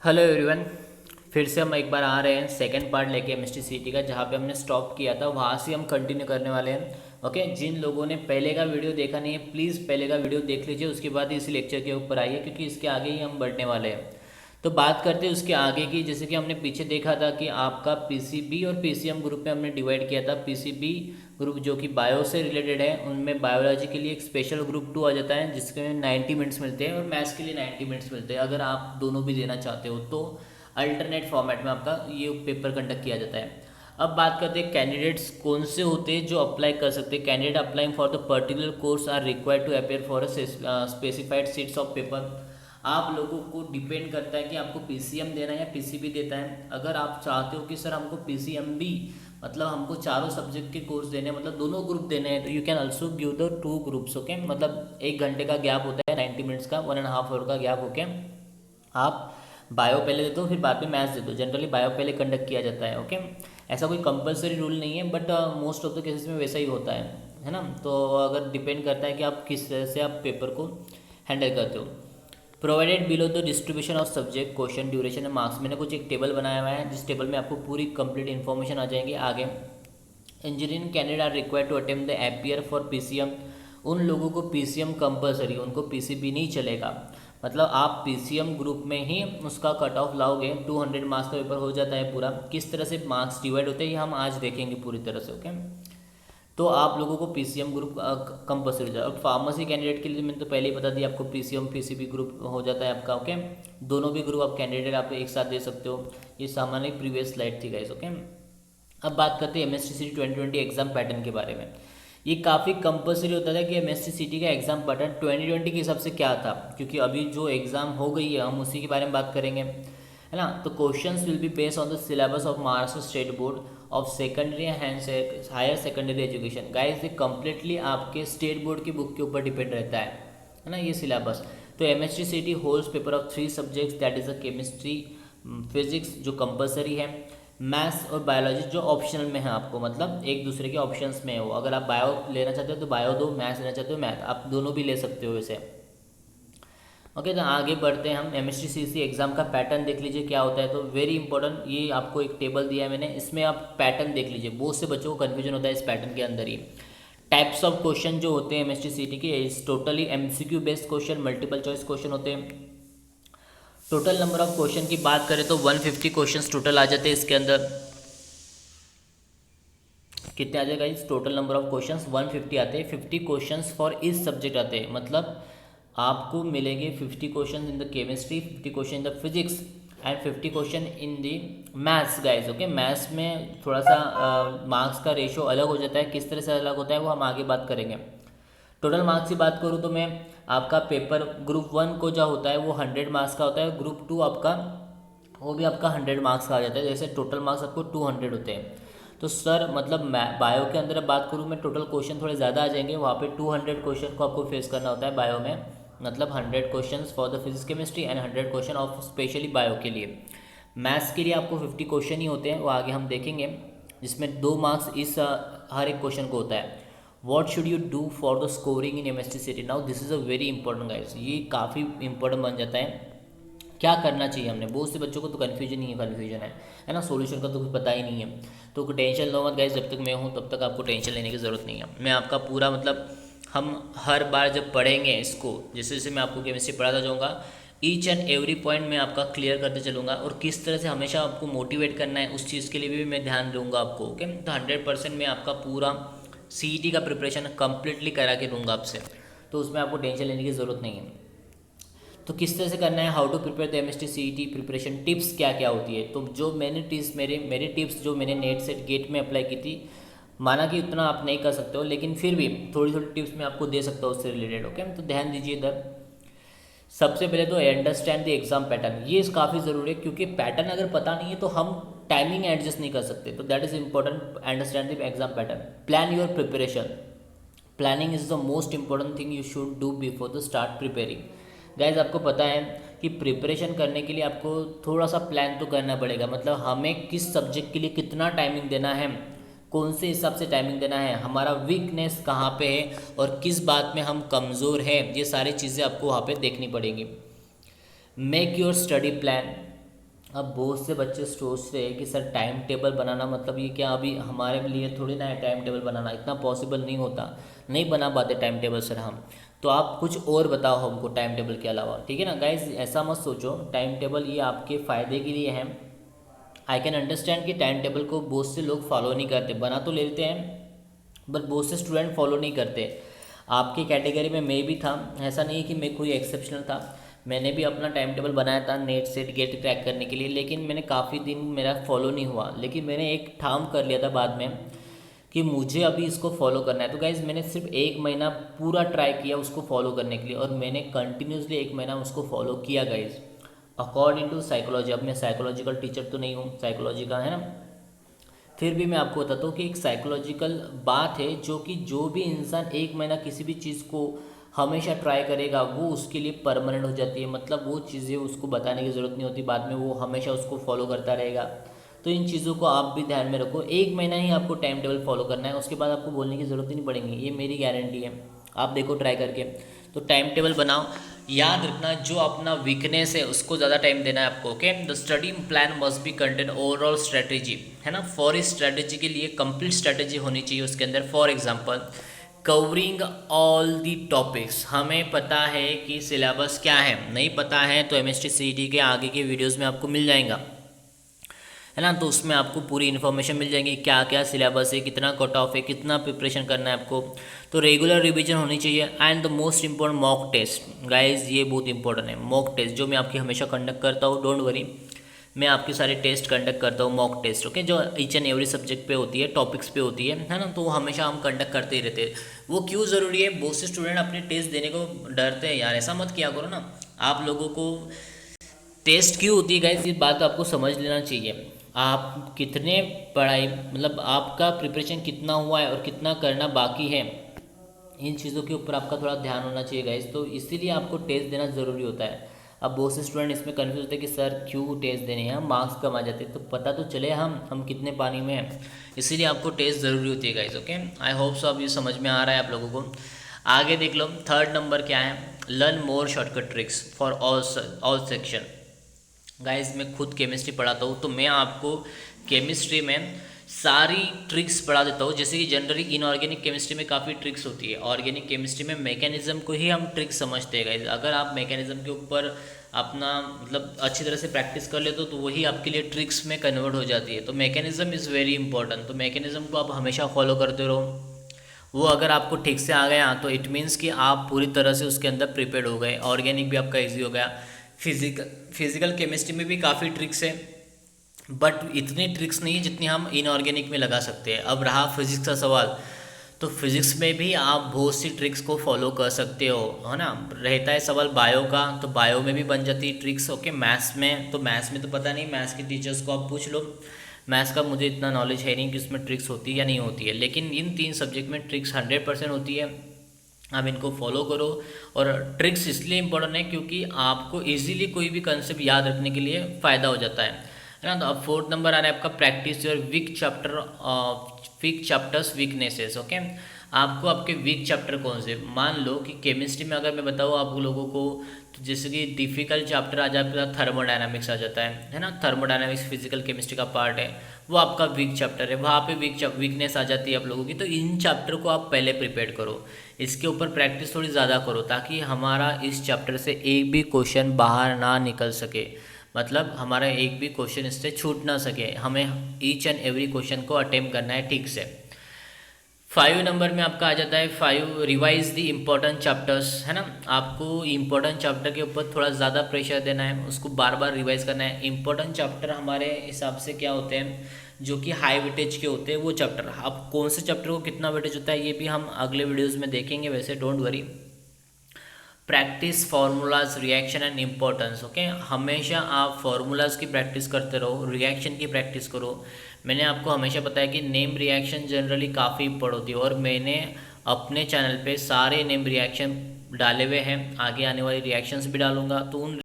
Hello everyone. फिर से हम एक बार आ रहे हैं सेकंड पार्ट लेके एमएसटी सीटी का, जहाँ पे हमने स्टॉप किया था वहाँ से हम कंटिन्यू करने वाले हैं। ओके, जिन लोगों ने पहले का वीडियो देखा नहीं है प्लीज़ पहले का वीडियो देख लीजिए, उसके बाद इस लेक्चर के ऊपर आइए क्योंकि इसके आगे ही हम बढ़ने वाले हैं। तो बात करते हैं उसके आगे की। जैसे कि हमने पीछे देखा था कि आपका पीसीबी और पीसीएम ग्रुप में हमने डिवाइड किया था। पीसीबी ग्रुप जो कि बायो से रिलेटेड है, उनमें बायोलॉजी के लिए एक स्पेशल ग्रुप 2 आ जाता है जिसके 90 मिनट्स मिलते हैं, और मैथ्स के लिए 90 मिनट्स मिलते हैं। अगर आप दोनों भी देना चाहते हो तो अल्टरनेट फॉर्मेट में आपका ये पेपर कंडक्ट किया जाता है। अब बात करते हैं कैंडिडेट्स कौन से होते हैं जो अप्लाई कर सकते हैं। Candidate applying for the particular course are required to appear for a specified seats of paper. आप लोगों को डिपेंड करता है कि आपको पीसीएम देना है या पीसीबी देता है। अगर आप चाहते हो कि सर हमको पीसीएम भी मतलब हमको चारों सब्जेक्ट के कोर्स देने हैं, मतलब दोनों ग्रुप देने हैं, तो you can also give the 2 groups. Okay, मतलब 1 घंटे का गैप होता है, 90 मिनट्स का, 1.5 आवर का गैप होके आप बायो पहले दे दो फिर बाद में मैथ्स दे दो। जनरली बायो पहले कंडक्ट किया जाता है। ओके, ऐसा कोई कंपलसरी रूल नहीं है, but most of the cases में वैसा ही होता है ना। तो अगर डिपेंड करता है कि आप किस तरह से आप पेपर को हैंडल करते हो। Provided below the distribution of subject question duration and marks. मैंने कुछ एक टेबल बनाया हुआ है जिस टेबल में आपको पूरी कंप्लीट इन्फॉर्मेशन आ जाएंगी आगे। Engineering candidate are required to attempt the appear for PCM. उन लोगों को पीसीएम कंपलसरी, उनको पीसीबी नहीं चलेगा। मतलब आप पीसीएम ग्रुप में ही उसका कट ऑफ लाओगे। 200 मार्क्स का पेपर हो जाता है पूरा। किस तरह से मार्क्स डिवाइड होते हैं ये हम आज देखेंगे पूरी तरह से। ओके, तो आप लोगों को पीसीएम ग्रुप कंपलसरी हो जाए। और फार्मेसी कैंडिडेट के लिए मैंने तो पहले ही बता दिया आपको, पीसीएम पीसीबी ग्रुप हो जाता है आपका। ओके, दोनों भी ग्रुप आप कैंडिडेट आप एक साथ दे सकते हो। ये सामान्य प्रीवियस स्लाइड थी गाइस। ओके, अब बात करते हैं एमएसटीसीटी 2020 एग्जाम पैटर्न के बारे में। ये काफ़ी कंपलसरी होता था कि एमएसटीसीटी का एग्जाम पैटर्न 2020 के हिसाब से क्या था, क्योंकि अभी जो एग्ज़ाम हो गई है हम उसी के बारे में बात करेंगे, है ना। तो questions will be based on the syllabus of Maharashtra state board of secondary and higher secondary education. Guys ये कम्प्लीटली आपके स्टेट बोर्ड की बुक के ऊपर डिपेंड रहता है ना, ये सिलेबस। तो MSTCT holds paper of 3 subjects, that is a chemistry, physics जो कंपलसरी है, मैथ्स और बायोलॉजी जो ऑप्शनल में है आपको, मतलब एक दूसरे के ऑप्शंस में हो। अगर आप बायो लेना चाहते हो तो बायो दो, मैथ्स लेना चाहते हो मैथ, आप दोनों भी ले सकते हो वैसे। ओके, तो आगे बढ़ते हैं हम। एमएसटीसीटी एग्जाम का पैटर्न देख लीजिए क्या होता है। तो वेरी इंपॉर्टेंट, ये आपको एक टेबल दिया है मैंने, इसमें आप पैटर्न देख लीजिए। बहुत से बच्चों को कन्फ्यूजन होता है इस पैटर्न के अंदर ही। टाइप्स ऑफ क्वेश्चन जो होते हैं एमएसटीसीटी के, इस totally MCQ based question, multiple choice question होते हैं। टोटल नंबर ऑफ क्वेश्चन की बात करें तो 150 क्वेश्चन टोटल आ जाते हैं इसके अंदर। कितने आ जाएगा इस टोटल नंबर ऑफ क्वेश्चंस 150 आते हैं। 50 क्वेश्चंस फॉर इस सब्जेक्ट आते हैं, मतलब आपको मिलेंगे 50 question in the chemistry, 50 question in the physics and 50 question in the maths guys. Okay, maths में थोड़ा सा मार्क्स का रेशो अलग हो जाता है। किस तरह से अलग होता है वो हम आगे बात करेंगे। टोटल मार्क्स की बात करूँ तो मैं आपका पेपर ग्रुप 1 को जो होता है वो 100 मार्क्स का होता है। ग्रुप 2 आपका वो भी आपका 100 मार्क्स का आ जाता है। जैसे टोटल मार्क्स आपको 200 होते हैं। तो सर मतलब मैं बायो के अंदर बात करूँ मैं, टोटल क्वेश्चन थोड़े ज़्यादा आ जाएंगे। वहाँ पे 200 क्वेश्चन को आपको फेस करना होता है बायो में, मतलब 100 question for the physics chemistry and 100 question of specially bio के लिए। मैथ्स के लिए आपको 50 क्वेश्चन ही होते हैं, वो आगे हम देखेंगे, जिसमें 2 मार्क्स इस हर एक क्वेश्चन को होता है। What should you do for the scoring in MSTCT. Now this is a very important guys, ये काफ़ी इंपॉर्टेंट बन जाता है। क्या करना चाहिए हमने, बहुत से बच्चों को तो कन्फ्यूजन ही है ना, सॉल्यूशन का तो कुछ पता ही नहीं है। तो टेंशन लो मत गाइस, जब तक मैं हूँ तब तक आपको टेंशन लेने की ज़रूरत नहीं है। मैं आपका पूरा मतलब हम हर बार जब पढ़ेंगे इसको, जैसे जैसे मैं आपको केमिस्ट्री पढ़ाता जाऊँगा, ईच एंड एवरी पॉइंट मैं आपका क्लियर करते चलूँगा। और किस तरह से हमेशा आपको मोटिवेट करना है उस चीज़ के लिए भी मैं ध्यान दूंगा आपको। ओके, तो 100% मैं आपका पूरा सीईटी का प्रिपरेशन कम्प्लीटली करा के दूंगा आपसे, तो उसमें आपको टेंशन लेने की ज़रूरत नहीं है। तो किस तरह से करना है, how to prepare the MST CET preparation, tips क्या क्या होती है। तो जो मैंने टिप्स मेरे टिप्स जो मैंने नेट सेट गेट में अप्लाई की थी, माना कि उतना आप नहीं कर सकते हो, लेकिन फिर भी थोड़ी थोड़ी टिप्स मैं आपको दे सकता हूँ उससे रिलेटेड। ओके, तो ध्यान दीजिए इधर। सबसे पहले तो अंडरस्टैंड द एग्जाम पैटर्न, ये काफ़ी ज़रूरी है, क्योंकि पैटर्न अगर पता नहीं है तो हम टाइमिंग एडजस्ट नहीं कर सकते। तो that is important, understand the exam pattern. Plan your preparation, planning is the most important thing you should do before the start preparing. Guys आपको पता है कि प्रिपरेशन करने के लिए आपको थोड़ा सा प्लान तो करना पड़ेगा, मतलब हमें किस सब्जेक्ट के लिए कितना टाइमिंग देना है, कौन से हिसाब से टाइमिंग देना है, हमारा वीकनेस कहाँ पे है और किस बात में हम कमज़ोर हैं, ये सारी चीज़ें आपको वहाँ पे देखनी पड़ेंगी। मेक योर स्टडी प्लान, अब बहुत से बच्चे सोच रहे हैं कि सर टाइम टेबल बनाना मतलब ये क्या, अभी हमारे लिए थोड़ी ना है टाइम टेबल बनाना, इतना पॉसिबल नहीं होता, नहीं बना पाते टाइम टेबल सर हम। तो आप कुछ और बताओ हमको टाइम टेबल के अलावा, ठीक है ना गाइज। ऐसा मत सोचो, टाइम टेबल ये आपके फ़ायदे के लिए है। आई कैन अंडरस्टैंड कि टाइम टेबल को बहुत से लोग फॉलो नहीं करते, बना तो लेते हैं बट बहुत से स्टूडेंट फॉलो नहीं करते। आपकी कैटेगरी में मैं भी था, ऐसा नहीं कि मैं कोई एक्सेप्शनल था। मैंने भी अपना टाइम टेबल बनाया था नेट सेट गेट क्रैक करने के लिए, लेकिन मैंने काफ़ी दिन मेरा फॉलो नहीं हुआ। लेकिन मैंने एक ठाम कर लिया था बाद में कि मुझे अभी इसको फॉलो करना है। तो गाइज़ मैंने सिर्फ 1 महीना पूरा ट्राई किया उसको फॉलो करने के लिए, और मैंने कंटिन्यूसली 1 महीना उसको फॉलो किया गाइज़, अकॉर्डिंग टू साइकोलॉजी। अब मैं साइकोलॉजिकल टीचर तो नहीं हूँ, साइकोलॉजी का है ना, फिर भी मैं आपको बताता हूँ कि एक साइकोलॉजिकल बात है जो कि जो भी इंसान 1 महीना किसी भी चीज़ को हमेशा ट्राई करेगा वो उसके लिए परमानेंट हो जाती है। मतलब वो चीज़ें उसको बताने की ज़रूरत नहीं होती, बाद में वो हमेशा उसको फॉलो करता रहेगा। तो इन चीज़ों को आप भी ध्यान में रखो। 1 महीना ही आपको टाइम टेबल फॉलो करना है, उसके बाद आपको बोलने की ज़रूरत ही नहीं पड़ेगी, ये मेरी गारंटी है। आप देखो ट्राई करके। तो टाइम टेबल बनाओ, याद रखना जो अपना वीकनेस है उसको ज़्यादा टाइम देना है आपको। Okay, the study plan must be content overall strategy, है ना। फॉर इस स्ट्रेटेजी के लिए कंप्लीट स्ट्रेटेजी होनी चाहिए उसके अंदर। For example covering all the topics, हमें पता है कि सिलेबस क्या है, नहीं पता है तो एमएसटी सीईटी के आगे के वीडियोस में आपको मिल जाएगा, है ना। तो उसमें आपको पूरी इन्फॉर्मेशन मिल जाएगी, क्या क्या सिलेबस है, कितना कट ऑफ है, कितना प्रिपरेशन करना है आपको। तो रेगुलर रिवीजन होनी चाहिए। And the most important mock test guys, ये बहुत इंपॉर्टेंट है मॉक टेस्ट, जो मैं आपकी हमेशा कंडक्ट करता हूँ। डोंट वरी, मैं आपके सारे टेस्ट कंडक्ट करता हूँ, मॉक टेस्ट, ओके, जो ईच एंड एवरी सब्जेक्ट पे होती है, टॉपिक्स पे होती है ना। तो वो हमेशा हम कंडक्ट करते ही रहते हैं। वो क्यों ज़रूरी है, बहुत से स्टूडेंट अपने टेस्ट देने को डरते हैं यार, ऐसा मत किया करो ना। आप लोगों को टेस्ट क्यों होती है गाइस, इस बात को आपको समझ लेना चाहिए। आप कितने पढ़ाई, मतलब आपका प्रिपरेशन कितना हुआ है और कितना करना बाकी है, इन चीज़ों के ऊपर आपका थोड़ा ध्यान होना चाहिए गाइस। तो इसीलिए आपको टेस्ट देना ज़रूरी होता है। अब बहुत से स्टूडेंट इसमें कन्फ्यूज होते हैं कि सर क्यों टेस्ट देने हैं, मार्क्स कम आ जाते हैं। तो पता तो चले हम कितने पानी में हैं, इसीलिए आपको टेस्ट ज़रूरी होती है guys. Okay, I hope so अब ये समझ में आ रहा है आप लोगों को। आगे देख लो, थर्ड नंबर क्या है, learn more shortcut tricks for all section. Guys मैं खुद केमिस्ट्री पढ़ाता हूँ, तो मैं आपको केमिस्ट्री में सारी ट्रिक्स पढ़ा देता हूँ। जैसे कि जनरली इनऑर्गेनिक केमिस्ट्री में काफ़ी ट्रिक्स होती है, ऑर्गेनिक केमिस्ट्री में मैकेनिज्म को ही हम ट्रिक्स समझते हैं गाइस। अगर आप मैकेनिज्म के ऊपर अपना मतलब अच्छी तरह से प्रैक्टिस कर लेते हो तो वही आपके लिए ट्रिक्स में कन्वर्ट हो जाती है। तो मैकेनिज्म इज़ वेरी इंपॉर्टेंट, तो मैकेनिज्म को आप हमेशा फॉलो करते रहो। वो अगर आपको ठीक से आ गया तो इट मीन्स कि आप पूरी तरह से उसके अंदर प्रिपेयर्ड हो गए। ऑर्गेनिक भी आपका इजी हो गया। फिजिकल केमिस्ट्री में भी काफ़ी ट्रिक्स है, बट इतनी ट्रिक्स नहीं जितनी हम इनऑर्गेनिक में लगा सकते हैं। अब रहा फिजिक्स का सवाल, तो फिजिक्स में भी आप बहुत सी ट्रिक्स को फॉलो कर सकते हो, है ना। रहता है सवाल बायो का, तो बायो में भी बन जाती है ट्रिक्स। ओके, मैथ्स में तो पता नहीं, मैथ्स के टीचर्स को आप पूछ लो। मैथ्स का मुझे इतना नॉलेज है नहीं कि उसमें ट्रिक्स होती है या नहीं होती है, लेकिन इन 3 सब्जेक्ट में ट्रिक्स 100% होती है। आप इनको फॉलो करो। और ट्रिक्स इसलिए इम्पोर्टेंट है क्योंकि आपको इजीली कोई भी कंसेप्ट याद रखने के लिए फ़ायदा हो जाता है ना। तो अब फोर्थ नंबर आ रहा है आपका practice your weak chapters weaknesses. Okay, आपको आपके वीक चैप्टर कौन से, मान लो कि केमिस्ट्री में अगर मैं बताऊँ आप लोगों को, तो जैसे कि डिफ़िकल्ट चैप्टर आ जाता है, थर्मोडायनामिक्स आ जाता है ना। थर्मोडायनामिक्स फिजिकल केमिस्ट्री का पार्ट है, वो आपका वीक चैप्टर है, वहाँ पे वीकनेस आ जाती है आप लोगों की। तो इन चैप्टर को आप पहले प्रिपेयर करो, इसके ऊपर प्रैक्टिस थोड़ी ज़्यादा करो, ताकि हमारा इस चैप्टर से एक भी क्वेश्चन बाहर ना निकल सके। मतलब हमारा एक भी क्वेश्चन इससे छूट ना सके, हमें ईच एंड एवरी क्वेश्चन को अटेम्प्ट करना है ठीक से। 5 नंबर में आपका आ जाता है 5 रिवाइज द इम्पोर्टेंट चैप्टर्स, है ना। आपको इम्पोर्टेंट चैप्टर के ऊपर थोड़ा ज़्यादा प्रेशर देना है, उसको बार बार रिवाइज करना है। इम्पोर्टेंट चैप्टर हमारे हिसाब से क्या होते हैं, जो कि हाई वेटेज के होते हैं वो चैप्टर। अब कौन से चैप्टर को कितना वेटेज होता है ये भी हम अगले वीडियोज़ में देखेंगे, वैसे don't worry. Practice formulas reaction and importance. Okay, हमेशा आप फार्मूलाज की प्रैक्टिस करते रहो, रिएक्शन की प्रैक्टिस करो। मैंने आपको हमेशा बताया कि नेम रिएक्शन जनरली काफ़ी इंपॉर्टेंट होती है, और मैंने अपने चैनल पे सारे नेम रिएक्शन डाले हुए हैं, आगे आने वाली रिएक्शंस भी डालूंगा। तो उन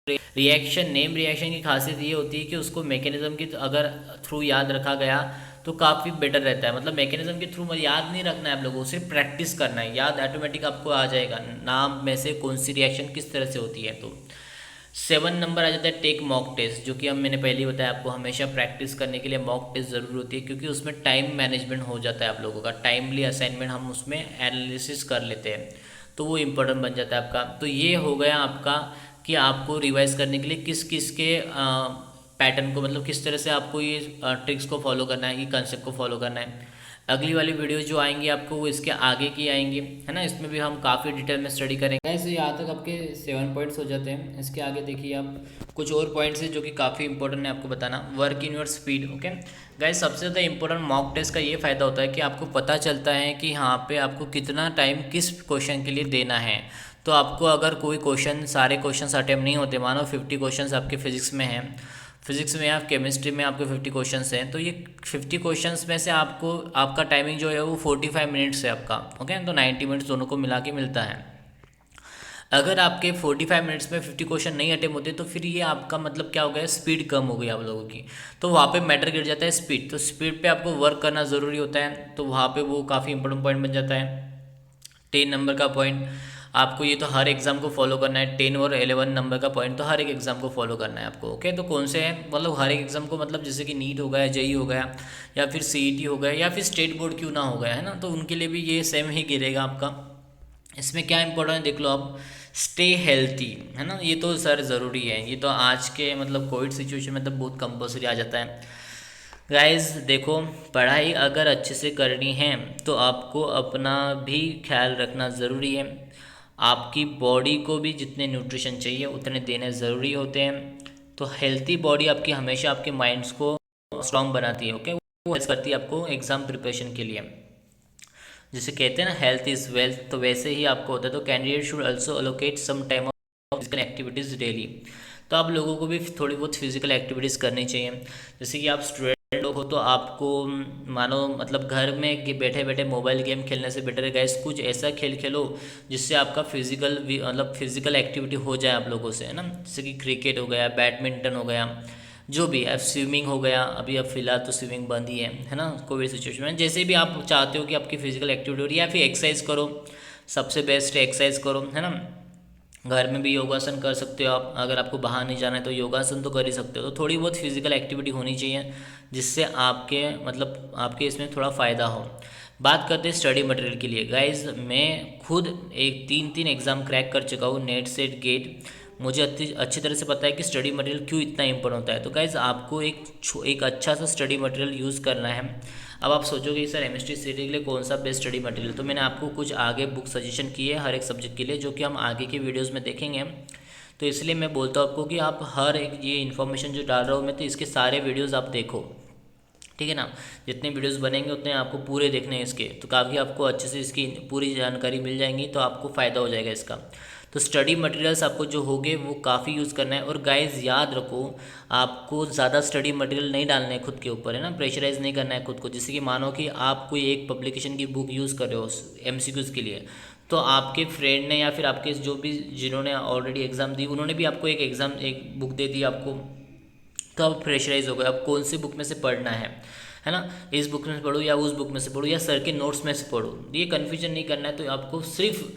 नेम रिएक्शन की खासियत ये होती है कि उसको मैकेनिज्म की अगर थ्रू याद रखा गया तो काफ़ी बेटर रहता है। मतलब मैकेनिज्म के थ्रू याद नहीं रखना है आप लोगों को, सिर्फ प्रैक्टिस करना है, याद ऑटोमेटिक आपको आ जाएगा नाम में से कौन सी रिएक्शन किस तरह से होती है। तो 7 नंबर आ जाता है टेक मॉक टेस्ट, जो कि हम मैंने पहले ही बताया आपको, हमेशा प्रैक्टिस करने के लिए मॉक टेस्ट ज़रूर होती है, क्योंकि उसमें टाइम मैनेजमेंट हो जाता है आप लोगों का, टाइमली असाइनमेंट हम उसमें एनालिसिस कर लेते हैं, तो वो इम्पोर्टेंट बन जाता है आपका। तो ये हो गया आपका कि आपको रिवाइज करने के लिए किस किस के पैटर्न को, मतलब किस तरह से आपको ये ट्रिक्स को फॉलो करना है, ये कंसेप्ट को फॉलो करना है। अगली वाली वीडियो जो आएंगी आपको वो इसके आगे की आएंगी, है ना, इसमें भी हम काफ़ी डिटेल में स्टडी करेंगे। ऐसे यहाँ तक आपके 7 पॉइंट्स हो जाते हैं। इसके आगे देखिए आप कुछ और पॉइंट्स हैं जो कि काफ़ी इंपॉर्टेंट है आपको बताना। Work in your speed. Okay guys, सबसे ज़्यादा इंपॉर्टेंट मॉक टेस्ट का ये फ़ायदा होता है कि आपको पता चलता है कि यहाँ पे आपको कितना टाइम किस क्वेश्चन के लिए देना है। तो आपको अगर कोई क्वेश्चन, सारे क्वेश्चंस अटेम्प्ट नहीं होते, मानो 50 क्वेश्चंस आपके फिजिक्स में हैं, फिजिक्स में या केमिस्ट्री में आपके 50 क्वेश्चंस हैं, तो ये 50 क्वेश्चंस में से आपको आपका टाइमिंग जो है वो 45 मिनट्स है आपका। ओके, तो 90 मिनट्स दोनों को मिला के मिलता है। अगर आपके 45 मिनट्स में 50 क्वेश्चन नहीं अटेम्प्ट होते तो फिर ये आपका मतलब क्या हो गया, स्पीड कम हो गई आप लोगों की। तो वहाँ पे मैटर गिर जाता है स्पीड, तो स्पीड पे आपको वर्क करना ज़रूरी होता है, तो वहाँ पे वो काफ़ी इंपॉर्टेंट पॉइंट बन जाता है। 10 नंबर का पॉइंट आपको, ये तो हर एग्जाम को फॉलो करना है। 10 और 11 नंबर का पॉइंट तो हर एक एग्जाम को फॉलो करना है आपको। ओके, तो कौन से हैं, मतलब हर एक एग्जाम को, मतलब जैसे कि नीट हो गया, जेई हो गया, या फिर सीईटी हो गया, या फिर स्टेट बोर्ड क्यों ना हो गया, है ना, तो उनके लिए भी ये सेम ही गिरेगा आपका। इसमें क्या इंपॉर्टेंट है देख लो आप, स्टे हेल्थी, है ना, ये तो सर ज़रूरी है, ये तो आज के मतलब कोविड सिचुएशन में तो बहुत कंपलसरी आ जाता है। गाइस देखो, पढ़ाई अगर अच्छे से करनी है तो आपको अपना भी ख्याल रखना ज़रूरी है। आपकी बॉडी को भी जितने न्यूट्रिशन चाहिए उतने देने ज़रूरी होते हैं। तो हेल्थी बॉडी आपकी हमेशा आपके माइंड्स को स्ट्रांग बनाती है। ओके, वो हेल्प करती है आपको एग्ज़ाम प्रिपरेशन के लिए। जैसे कहते हैं ना, हेल्थ इज़ वेल्थ, तो वैसे ही आपको होता है। तो candidate should also allocate some time of physical activities daily. तो आप लोगों को भी थोड़ी बहुत फिजिकल एक्टिविटीज़ करनी चाहिए। जैसे कि आप स्टूडेंट लोग हो तो आपको मानो मतलब घर में बैठे बैठे मोबाइल गेम खेलने से बेटर है गाइस, कुछ ऐसा खेल खेलो जिससे आपका फिजिकल मतलब फिजिकल एक्टिविटी हो जाए आप लोगों से, है ना। जैसे कि क्रिकेट हो गया, बैडमिंटन हो गया, जो भी है, स्विमिंग हो गया। अभी अब फिलहाल तो स्विमिंग बंद ही है ना, कोविड सिचुएशन में। जैसे भी आप चाहते हो कि आपकी फिजिकल एक्टिविटी हो रही है, या फिर एक्सरसाइज करो, सबसे बेस्ट है एक्सरसाइज करो, है ना। घर में भी योगासन कर सकते हो आप, अगर आपको बाहर नहीं जाना है तो योगासन तो कर ही सकते हो। तो थोड़ी बहुत फिजिकल एक्टिविटी होनी चाहिए जिससे आपके मतलब आपके इसमें थोड़ा फ़ायदा हो। बात करते हैं स्टडी मटेरियल के लिए। गाइज मैं खुद एक 3 एग्ज़ाम क्रैक कर चुका हूँ, नेट सेट गेट। मुझे अच्छी तरह से पता है कि स्टडी मटेरियल क्यों इतना इंपॉर्टेंट होता है। तो गाइज आपको एक अच्छा सा स्टडी मटेरियल यूज़ करना है। अब आप सोचोगे सर एमएसटी सीटी के लिए कौन सा बेस्ट स्टडी मटेरियल, तो मैंने आपको कुछ आगे बुक सजेशन की है हर एक सब्जेक्ट के लिए, जो कि हम आगे के वीडियोज़ में देखेंगे। तो इसलिए मैं बोलता हूँ आपको कि आप हर एक ये इन्फॉर्मेशन जो डाल रहा हूँ मैं, तो इसके सारे वीडियोज़ आप देखो, ठीक है ना। जितने वीडियोस बनेंगे उतने आपको पूरे देखने हैं इसके, तो काफ़ी आपको अच्छे से इसकी पूरी जानकारी मिल जाएंगी, तो आपको फ़ायदा हो जाएगा इसका। तो स्टडी मटेरियल्स आपको जो होंगे वो काफ़ी यूज़ करना है। और गाइस याद रखो, आपको ज़्यादा स्टडी मटेरियल नहीं डालना है खुद के ऊपर, है ना, प्रेशराइज नहीं करना है खुद को। जैसे कि मानो कि आप कोई एक पब्लिकेशन की बुक यूज़ कर रहे हो एमसीक्यूज़ के लिए, तो आपके फ्रेंड ने या फिर आपके जो भी जिन्होंने ऑलरेडी एग्ज़ाम दी उन्होंने भी आपको एक बुक दे दी आपको, तो आप प्रेशराइज हो गए, अब कौन सी बुक में से पढ़ना है ना, इस बुक में से पढ़ो या उस बुक में से पढ़ो या सर के नोट्स में से पढ़ो, ये कन्फ्यूजन नहीं करना है। तो आपको सिर्फ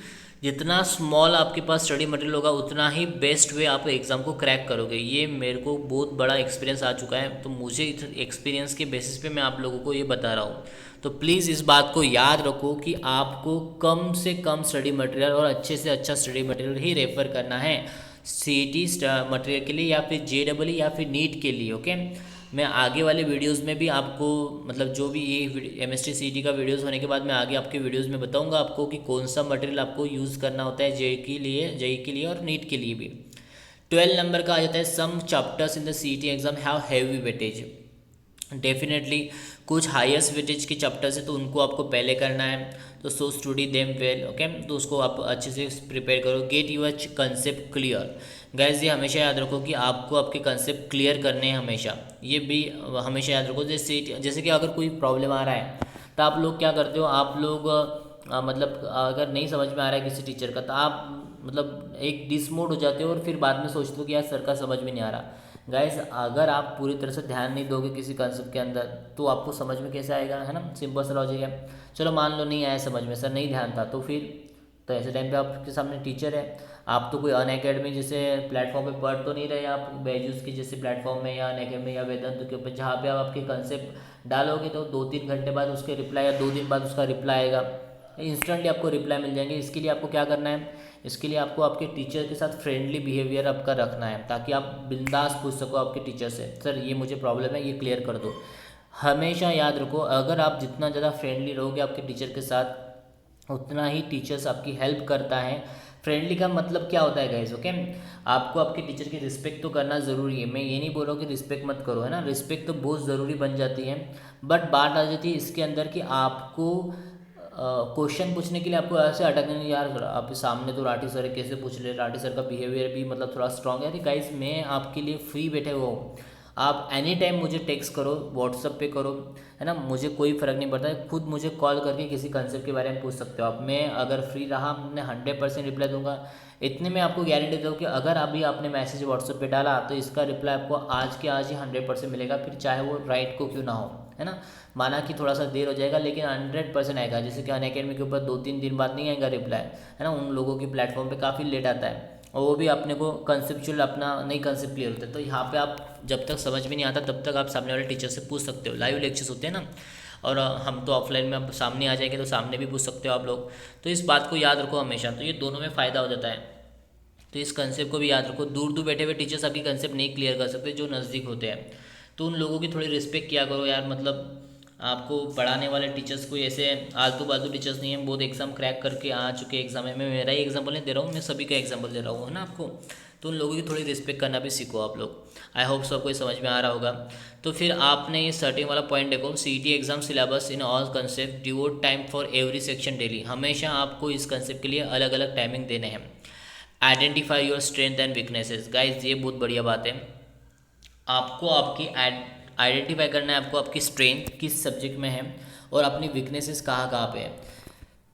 जितना स्मॉल आपके पास स्टडी मटेरियल होगा उतना ही बेस्ट वे आप एग्ज़ाम को क्रैक करोगे। ये मेरे को बहुत बड़ा एक्सपीरियंस आ चुका है, तो मुझे एक्सपीरियंस के बेसिस पे मैं आप लोगों को ये बता रहा हूँ। तो प्लीज़ इस बात को याद रखो कि आपको कम से कम स्टडी मटेरियल और अच्छे से अच्छा स्टडी मटेरियल ही रेफ़र करना है सीईटी मटेरियल के लिए, या फिर जेईई या फिर नीट के लिए। ओके, मैं आगे वाले वीडियोस में भी आपको मतलब जो भी ये एमएसटी सीईटी का वीडियोस होने के बाद मैं आगे आपके वीडियोस में बताऊंगा आपको कि कौन सा मटेरियल आपको यूज़ करना होता है जेई के लिए और नीट के लिए भी। 12 नंबर का आ जाता है some chapters in the CET exam have heavy weightage. Definitely कुछ हाईएस्ट वेटेज के चैप्टर्स है तो उनको आपको पहले करना है, तो so study them well. Okay, तो उसको आप अच्छे से प्रिपेयर करो। Get your concept clear. Guys ये हमेशा याद रखो कि आपको आपके कंसेप्ट क्लियर करने हैं हमेशा, ये भी हमेशा याद रखो। जैसे कि अगर कोई प्रॉब्लम आ रहा है तो आप लोग क्या करते हो, आप लोग मतलब अगर नहीं समझ में आ रहा है किसी टीचर का तो आप मतलब एक डिसमोड हो जाते हो और फिर बाद में सोचते हो कि यार सर का समझ में नहीं आ रहा। गाइस अगर आप पूरी तरह से ध्यान नहीं दोगे किसी कंसेप्ट के अंदर तो आपको समझ में कैसे आएगा, है ना, सिंपल सा लॉजिक है। चलो मान लो नहीं आया समझ में, सर नहीं ध्यान था, तो फिर तो ऐसे टाइम पे आपके सामने टीचर है, आप तो कोई अनअकैडमी जैसे प्लेटफॉर्म पे पढ़ तो नहीं रहे, आप बैजूस की जैसे प्लेटफॉर्म में या अनअकैडमी या वेदांत के ऊपर, जहाँ पे आप आपके कंसेप्ट डालोगे तो 2-3 घंटे बाद उसके रिप्लाई या 2 दिन बाद उसका रिप्लाई आएगा, इंस्टेंटली आपको रिप्लाई मिल जाएंगे। इसके लिए आपको क्या करना है, इसके लिए आपको आपके टीचर के साथ फ्रेंडली बिहेवियर आपका रखना है, ताकि आप बिंदास पूछ सको आपके टीचर से, सर ये मुझे प्रॉब्लम है, ये क्लियर कर दो। हमेशा याद रखो, अगर आप जितना ज़्यादा फ्रेंडली रहोगे आपके टीचर के साथ, उतना ही टीचर्स आपकी हेल्प करता है। फ्रेंडली का मतलब क्या होता है गाइस, ओके, आपको आपके टीचर की रिस्पेक्ट तो करना ज़रूरी है, मैं ये नहीं बोल रहा हूँ कि रिस्पेक्ट मत करो, है ना, रिस्पेक्ट तो बहुत ज़रूरी बन जाती है। बट बात आ जाती है इसके अंदर कि आपको क्वेश्चन पूछने के लिए आपको ऐसे अटकने नहीं, यार आप सामने तो राठी सर है, कैसे पूछ रहे, राठी सर का बिहेवियर भी मतलब थोड़ा स्ट्रांग है। अरे गाइस, मैं आपके लिए फ्री बैठे हुआ हूँ, आप एनी टाइम मुझे टेक्स्ट करो, व्हाट्सअप पे करो, है ना, मुझे कोई फ़र्क नहीं पड़ता है, खुद मुझे कॉल करके किसी कंसेप्ट के बारे में पूछ सकते हो आप। मैं अगर फ्री रहा मैं 100% रिप्लाई दूंगा। इतने में आपको गारंटी दूँ कि अगर अभी आपने मैसेज व्हाट्सअप पे डाला तो इसका रिप्लाई आपको आज के आज ही 100% मिलेगा, फिर चाहे वो राइट को क्यों ना हो, है ना। माना कि थोड़ा सा देर हो जाएगा लेकिन 100% आएगा। जैसे कि अनअकैडमी के ऊपर 2-3 दिन बाद नहीं आएगा रिप्लाई, है ना, उन लोगों की प्लेटफॉर्म पे काफ़ी लेट आता है, और वो भी अपने को कंसेप्चुअल अपना नई कंसेप्ट क्लियर होता है। तो यहाँ पे आप जब तक समझ में नहीं आता तब तक आप सामने वाले टीचर से पूछ सकते हो, लाइव लेक्चर्स होते हैं ना, और हम तो ऑफलाइन में अब सामने आ जाएंगे तो सामने भी पूछ सकते हो आप लोग। तो इस बात को याद रखो हमेशा, तो ये दोनों में फ़ायदा हो जाता है। तो इस कंसेप्ट को भी याद रखो, दूर दूर बैठे हुए टीचर्स आपकी कंसेप्ट नहीं क्लियर कर सकते, जो नज़दीक होते हैं, तो उन लोगों की थोड़ी रिस्पेक्ट किया करो यार। मतलब आपको पढ़ाने वाले टीचर्स कोई ऐसे आलतू फालतू टीचर्स नहीं है, बहुत एग्जाम क्रैक करके आ चुके एग्जाम है, मैं मेरा ही एग्जाम्पल नहीं दे रहा हूँ, मैं सभी का एग्जाम्पल दे रहा हूँ, है ना आपको। तो उन लोगों की थोड़ी रिस्पेक्ट करना भी सीखो आप लोग। आई होप सब कोई समझ में आ रहा होगा। तो फिर आपने ये सर्टिंग वाला पॉइंट देखो, CET exam syllabus in all concept devote time for every section daily. हमेशा आपको इस कंसेप्ट के लिए अलग अलग टाइमिंग देने हैं। Identify your strength and weaknesses, guys ये बहुत बढ़िया बात है, आपको आपकी आइडेंटिफाई करना है, आपको आपकी स्ट्रेंथ किस सब्जेक्ट में है और अपनी वीकनेसेस कहाँ कहाँ पे है।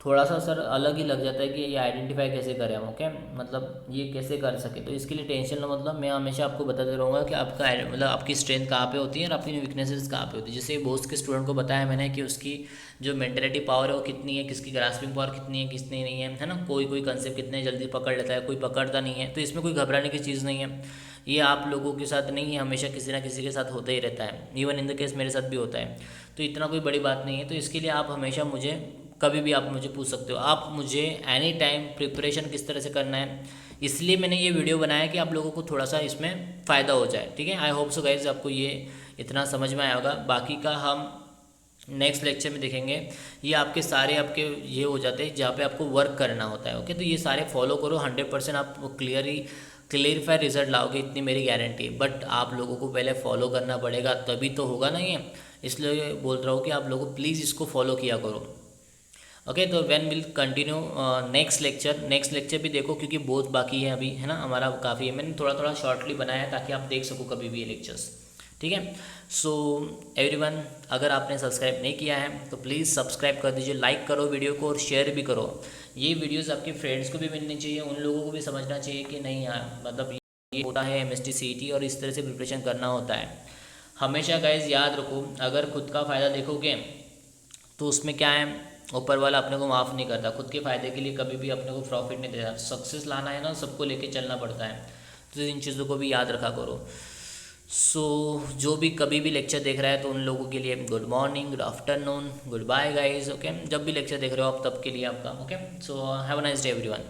थोड़ा सा सर अलग ही लग जाता है कि ये आइडेंटिफाई कैसे करें हम, ओके, मतलब ये कैसे कर सके, तो इसके लिए टेंशन लो, मतलब मैं हमेशा आपको बताते रहूँगा कि आपका मतलब आपकी स्ट्रेंथ कहाँ पे होती है और आपकी वीकनेसेस कहाँ पे होती है। जैसे बहुत के स्टूडेंट को बताया मैंने कि उसकी जो मेंटलिटी पावर है वो कितनी है, किसकी ग्रास्पिंग पावर कितनी है, किसनी नहीं है ना, कोई कोई कंसेप्ट कितने जल्दी पकड़ लेता है, कोई पकड़ता नहीं है, तो इसमें कोई घबराने की चीज़ नहीं है। ये आप लोगों के साथ नहीं है, हमेशा किसी ना किसी के साथ होता ही रहता है, इवन इन द केस मेरे साथ भी होता है, तो इतना कोई बड़ी बात नहीं है। तो इसके लिए आप हमेशा मुझे कभी भी आप मुझे पूछ सकते हो, आप मुझे एनी टाइम प्रिपरेशन किस तरह से करना है, इसलिए मैंने ये वीडियो बनाया कि आप लोगों को थोड़ा सा इसमें फ़ायदा हो जाए, ठीक है। आई होप सो गाइज आपको ये इतना समझ में आया होगा, बाकी का हम नेक्स्ट लेक्चर में देखेंगे। ये आपके सारे आपके ये हो जाते हैं जहाँ पे आपको वर्क करना होता है, ओके, तो ये सारे फॉलो करो, 100% आप क्लियरिफाई रिजल्ट लाओगे, इतनी मेरी गारंटी है। बट आप लोगों को पहले फॉलो करना पड़ेगा, तभी तो होगा ना ये, इसलिए बोल रहा हूँ कि आप लोगों प्लीज़ इसको फॉलो किया करो, ओके। तो when will continue next lecture भी देखो, क्योंकि बहुत बाकी है अभी, है ना, हमारा काफ़ी है, मैंने थोड़ा थोड़ा शॉर्टली बनाया है ताकि आप देख सको कभी भी ये लेक्चर्स, ठीक है। सो एवरीवन, अगर आपने सब्सक्राइब नहीं किया है तो प्लीज़ सब्सक्राइब कर दीजिए, लाइक करो वीडियो को और शेयर भी करो। ये वीडियोस आपके फ्रेंड्स को भी मिलनी चाहिए, उन लोगों को भी समझना चाहिए कि नहीं यार, मतलब ये होता है एमएसटी सीईटी और इस तरह से प्रिपरेशन करना होता है। हमेशा गाइज याद रखो, अगर खुद का फ़ायदा देखोगे तो उसमें क्या है, ऊपर वाला अपने को माफ़ नहीं करता, खुद के फ़ायदे के लिए कभी भी अपने को प्रॉफिट नहीं देता। सक्सेस लाना है ना, सबको लेके चलना पड़ता है, तो इन चीज़ों को भी याद रखा करो। सो जो भी कभी भी लेक्चर देख रहा है तो उन लोगों के लिए good morning, good afternoon, good bye guys, okay, जब भी लेक्चर देख रहे हो आप तब के लिए आपका, okay. So have a nice day everyone.